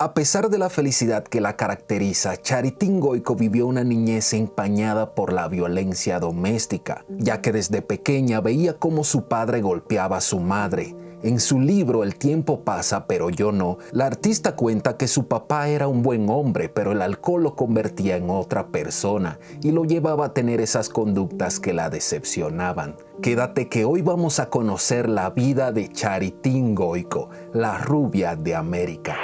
A pesar de la felicidad que la caracteriza, Charitín Goico vivió una niñez empañada por la violencia doméstica, ya que desde pequeña veía cómo su padre golpeaba a su madre. En su libro El tiempo pasa, pero yo no, la artista cuenta que su papá era un buen hombre, pero el alcohol lo convertía en otra persona y lo llevaba a tener esas conductas que la decepcionaban. Quédate que hoy vamos a conocer la vida de Charitín Goico, la rubia de América.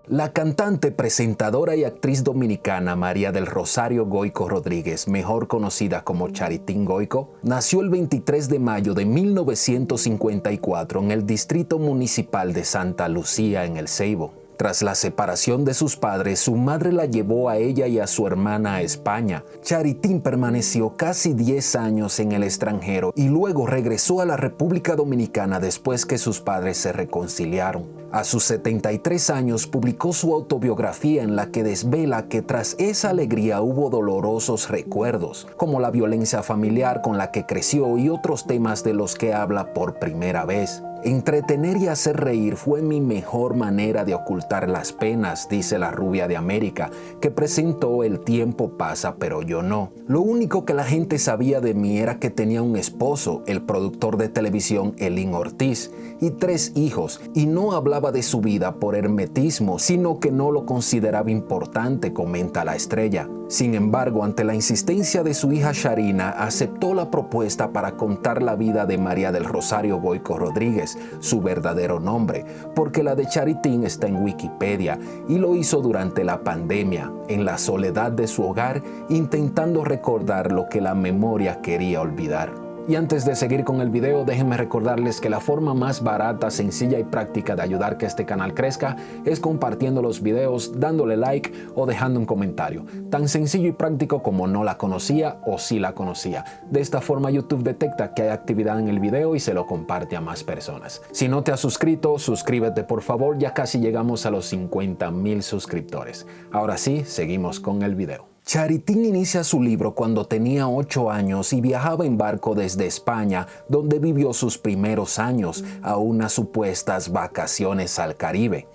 La cantante, presentadora y actriz dominicana María del Rosario Goico Rodríguez, mejor conocida como Charitín Goico, nació el 23 de mayo de 1954 en el Distrito Municipal de Santa Lucía, en El Ceibo. Tras la separación de sus padres, su madre la llevó a ella y a su hermana a España. Charitín permaneció casi 10 años en el extranjero y luego regresó a la República Dominicana después que sus padres se reconciliaron. A sus 73 años publicó su autobiografía en la que desvela que tras esa alegría hubo dolorosos recuerdos, como la violencia familiar con la que creció y otros temas de los que habla por primera vez. Entretener y hacer reír fue mi mejor manera de ocultar las penas, dice la rubia de América, que presentó El tiempo pasa, pero yo no. Lo único que la gente sabía de mí era que tenía un esposo, el productor de televisión Elín Ortiz, y 3 hijos, y no hablaba de su vida por hermetismo, sino que no lo consideraba importante, comenta la estrella. Sin embargo, ante la insistencia de su hija Sharina, aceptó la propuesta para contar la vida de María del Rosario Goico Rodríguez, su verdadero nombre, porque la de Charitín está en Wikipedia, y lo hizo durante la pandemia, en la soledad de su hogar, intentando recordar lo que la memoria quería olvidar. Y antes de seguir con el video, déjenme recordarles que la forma más barata, sencilla y práctica de ayudar que este canal crezca es compartiendo los videos, dándole like o dejando un comentario. Tan sencillo y práctico como no la conocía o sí la conocía. De esta forma YouTube detecta que hay actividad en el video y se lo comparte a más personas. Si no te has suscrito, suscríbete por favor, ya casi llegamos a los 50,000 suscriptores. Ahora sí, seguimos con el video. Charitín inicia su libro cuando tenía 8 años y viajaba en barco desde España, donde vivió sus primeros años, a unas supuestas vacaciones al Caribe.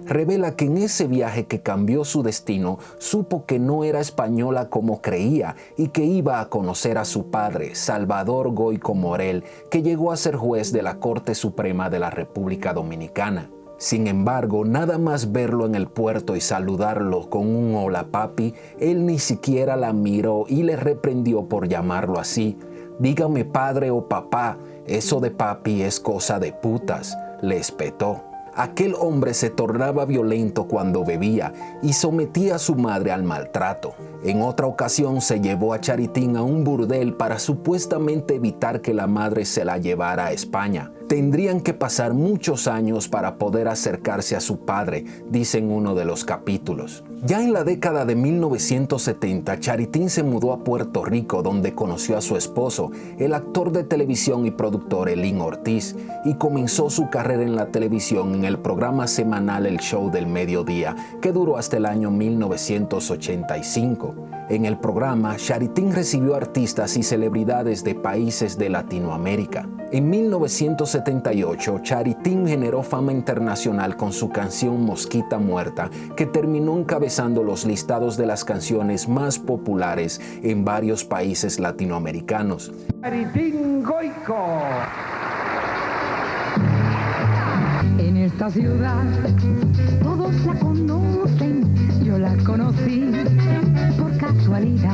Revela que en ese viaje que cambió su destino, supo que no era española como creía y que iba a conocer a su padre, Salvador Goico Morel, que llegó a ser juez de la Corte Suprema de la República Dominicana. Sin embargo, nada más verlo en el puerto y saludarlo con un hola papi, él ni siquiera la miró y le reprendió por llamarlo así. Dígame padre o papá, eso de papi es cosa de putas, le espetó. Aquel hombre se tornaba violento cuando bebía y sometía a su madre al maltrato. En otra ocasión se llevó a Charitín a un burdel para supuestamente evitar que la madre se la llevara a España. Tendrían que pasar muchos años para poder acercarse a su padre, dice en uno de los capítulos. Ya en la década de 1970, Charitín se mudó a Puerto Rico, donde conoció a su esposo, el actor de televisión y productor Elín Ortiz, y comenzó su carrera en la televisión en el programa semanal El Show del Mediodía, que duró hasta el año 1985. En el programa, Charitín recibió artistas y celebridades de países de Latinoamérica. En 1978, Charitín generó fama internacional con su canción Mosquita Muerta, que terminó encabezando los listados de las canciones más populares en varios países latinoamericanos. Charitín Goico. En esta ciudad todos la conocen, yo la conocí por casualidad.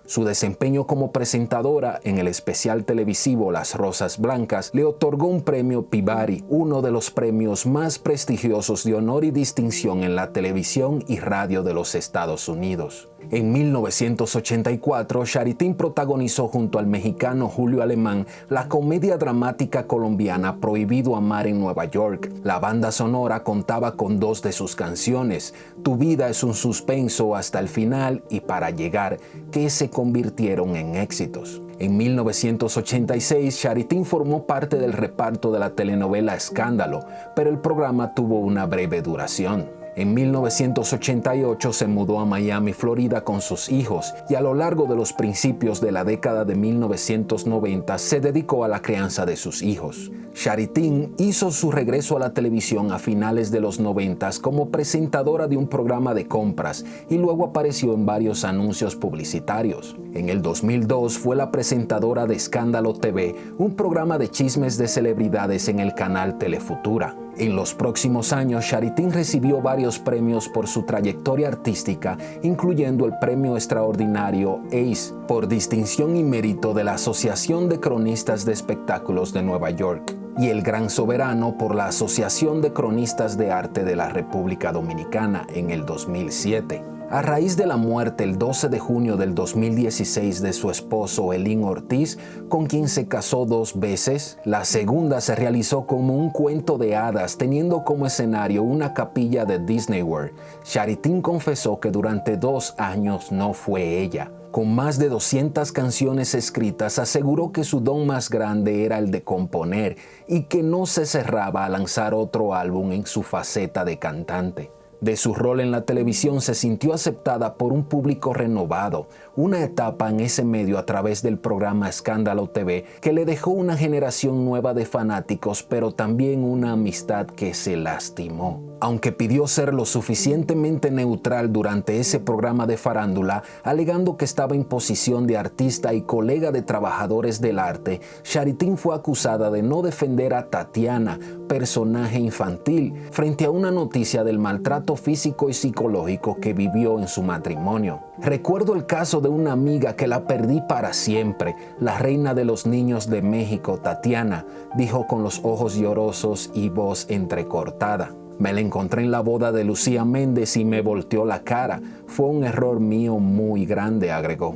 Su desempeño como presentadora en el especial televisivo Las Rosas Blancas le otorgó un premio Peabody, uno de los premios más prestigiosos de honor y distinción en la televisión y radio de los Estados Unidos. En 1984, Charitín protagonizó junto al mexicano Julio Alemán la comedia dramática colombiana Prohibido Amar en Nueva York. La banda sonora contaba con 2 de sus canciones, Tu vida es un suspenso hasta el final y Para llegar, que se convirtieron en éxitos. En 1986, Charitín formó parte del reparto de la telenovela Escándalo, pero el programa tuvo una breve duración. En 1988 se mudó a Miami, Florida con sus hijos y a lo largo de los principios de la década de 1990 se dedicó a la crianza de sus hijos. Charitín hizo su regreso a la televisión a finales de los 90 como presentadora de un programa de compras y luego apareció en varios anuncios publicitarios. En el 2002 fue la presentadora de Escándalo TV, un programa de chismes de celebridades en el canal Telefutura. En los próximos años, Charitín recibió varios premios por su trayectoria artística, incluyendo el Premio Extraordinario ACE por distinción y mérito de la Asociación de Cronistas de Espectáculos de Nueva York y el Gran Soberano por la Asociación de Cronistas de Arte de la República Dominicana en el 2007. A raíz de la muerte el 12 de junio del 2016 de su esposo Elín Ortiz, con quien se casó 2 veces, la segunda se realizó como un cuento de hadas teniendo como escenario una capilla de Disney World. Charitín confesó que durante 2 años no fue ella. Con más de 200 canciones escritas, aseguró que su don más grande era el de componer y que no se cerraba a lanzar otro álbum en su faceta de cantante. De su rol en la televisión se sintió aceptada por un público renovado, una etapa en ese medio a través del programa Escándalo TV que le dejó una generación nueva de fanáticos, pero también una amistad que se lastimó. Aunque pidió ser lo suficientemente neutral durante ese programa de farándula, alegando que estaba en posición de artista y colega de trabajadores del arte, Charitín fue acusada de no defender a Tatiana, personaje infantil, frente a una noticia del maltrato físico y psicológico que vivió en su matrimonio. Recuerdo el caso de una amiga que la perdí para siempre, la reina de los niños de México, Tatiana, dijo con los ojos llorosos y voz entrecortada. Me la encontré en la boda de Lucía Méndez y me volteó la cara. Fue un error mío muy grande, agregó.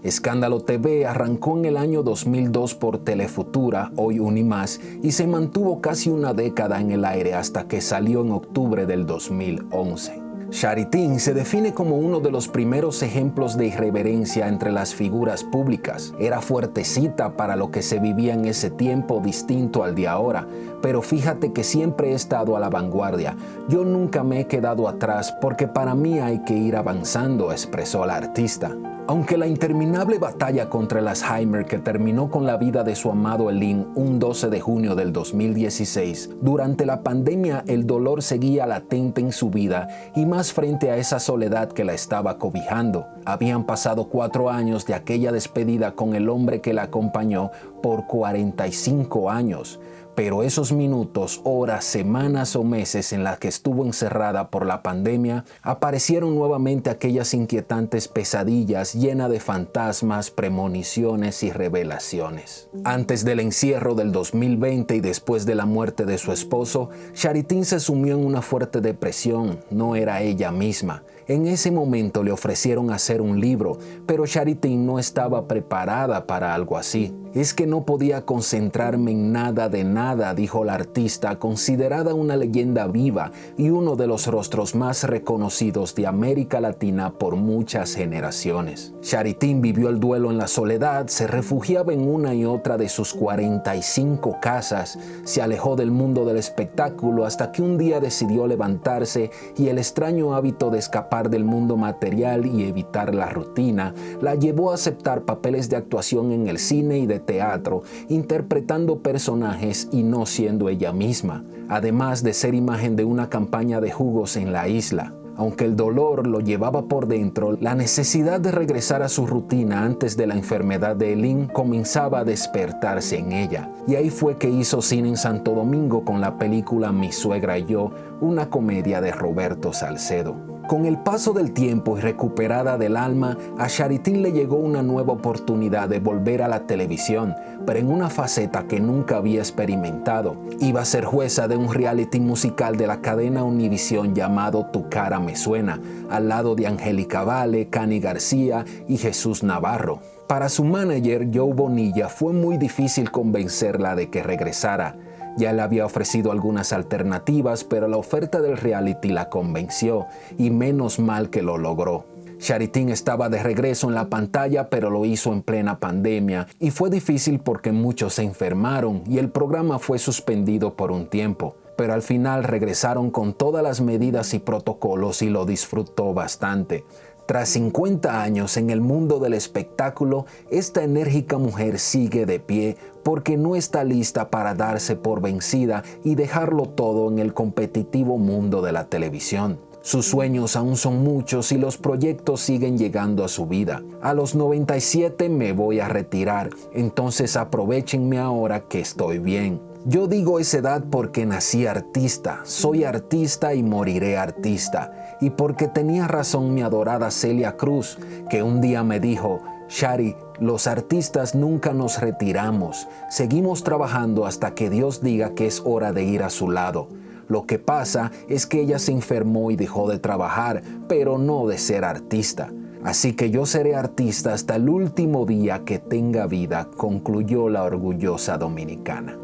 Escándalo TV arrancó en el año 2002 por Telefutura, hoy Unimás, y se mantuvo casi una década en el aire hasta que salió en octubre del 2011. Charitín se define como uno de los primeros ejemplos de irreverencia entre las figuras públicas. Era fuertecita para lo que se vivía en ese tiempo, distinto al de ahora, pero fíjate que siempre he estado a la vanguardia. Yo nunca me he quedado atrás porque para mí hay que ir avanzando, expresó la artista. Aunque la interminable batalla contra el Alzheimer que terminó con la vida de su amado Elín un 12 de junio del 2016, durante la pandemia el dolor seguía latente en su vida y más frente a esa soledad que la estaba cobijando. Habían pasado 4 años de aquella despedida con el hombre que la acompañó por 45 años. Pero esos minutos, horas, semanas o meses en las que estuvo encerrada por la pandemia, aparecieron nuevamente aquellas inquietantes pesadillas llenas de fantasmas, premoniciones y revelaciones. Antes del encierro del 2020 y después de la muerte de su esposo, Charitín se sumió en una fuerte depresión. No era ella misma. En ese momento le ofrecieron hacer un libro, pero Charitín no estaba preparada para algo así. Es que no podía concentrarme en nada de nada, dijo la artista, considerada una leyenda viva y uno de los rostros más reconocidos de América Latina por muchas generaciones. Charitín vivió el duelo en la soledad, se refugiaba en una y otra de sus 45 casas, se alejó del mundo del espectáculo hasta que un día decidió levantarse y el extraño hábito de escapar del mundo material y evitar la rutina la llevó a aceptar papeles de actuación en el cine y de teatro, interpretando personajes y no siendo ella misma, además de ser imagen de una campaña de jugos en la isla. Aunque el dolor lo llevaba por dentro, la necesidad de regresar a su rutina antes de la enfermedad de Elín comenzaba a despertarse en ella. Y ahí fue que hizo cine en Santo Domingo con la película Mi suegra y yo, una comedia de Roberto Salcedo. Con el paso del tiempo y recuperada del alma, a Charitín le llegó una nueva oportunidad de volver a la televisión, pero en una faceta que nunca había experimentado. Iba a ser jueza de un reality musical de la cadena Univisión llamado Tu cara me suena, al lado de Angélica Vale, Cani García y Jesús Navarro. Para su manager, Joe Bonilla, fue muy difícil convencerla de que regresara. Ya le había ofrecido algunas alternativas, pero la oferta del reality la convenció, y menos mal que lo logró. Charitín estaba de regreso en la pantalla, pero lo hizo en plena pandemia, y fue difícil porque muchos se enfermaron y el programa fue suspendido por un tiempo. pero al final regresaron con todas las medidas y protocolos y lo disfrutó bastante. Tras 50 años en el mundo del espectáculo, esta enérgica mujer sigue de pie porque no está lista para darse por vencida y dejarlo todo en el competitivo mundo de la televisión. Sus sueños aún son muchos y los proyectos siguen llegando a su vida. A los 97 me voy a retirar, entonces aprovéchenme ahora que estoy bien. Yo digo esa edad porque nací artista, soy artista y moriré artista. Y porque tenía razón mi adorada Celia Cruz, que un día me dijo: Shari, los artistas nunca nos retiramos, seguimos trabajando hasta que Dios diga que es hora de ir a su lado. Lo que pasa es que ella se enfermó y dejó de trabajar, pero no de ser artista. Así que yo seré artista hasta el último día que tenga vida, concluyó la orgullosa dominicana.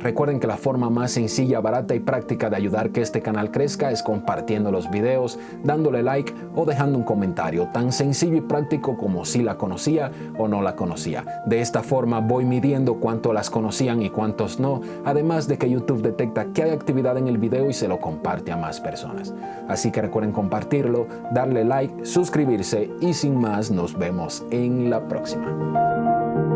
Recuerden que la forma más sencilla, barata y práctica de ayudar que este canal crezca es compartiendo los videos, dándole like o dejando un comentario, tan sencillo y práctico como si la conocía o no la conocía. De esta forma voy midiendo cuánto las conocían y cuántos no, además de que YouTube detecta que hay actividad en el video y se lo comparte a más personas. Así que recuerden compartirlo, darle like, suscribirse y sin más nos vemos en la próxima.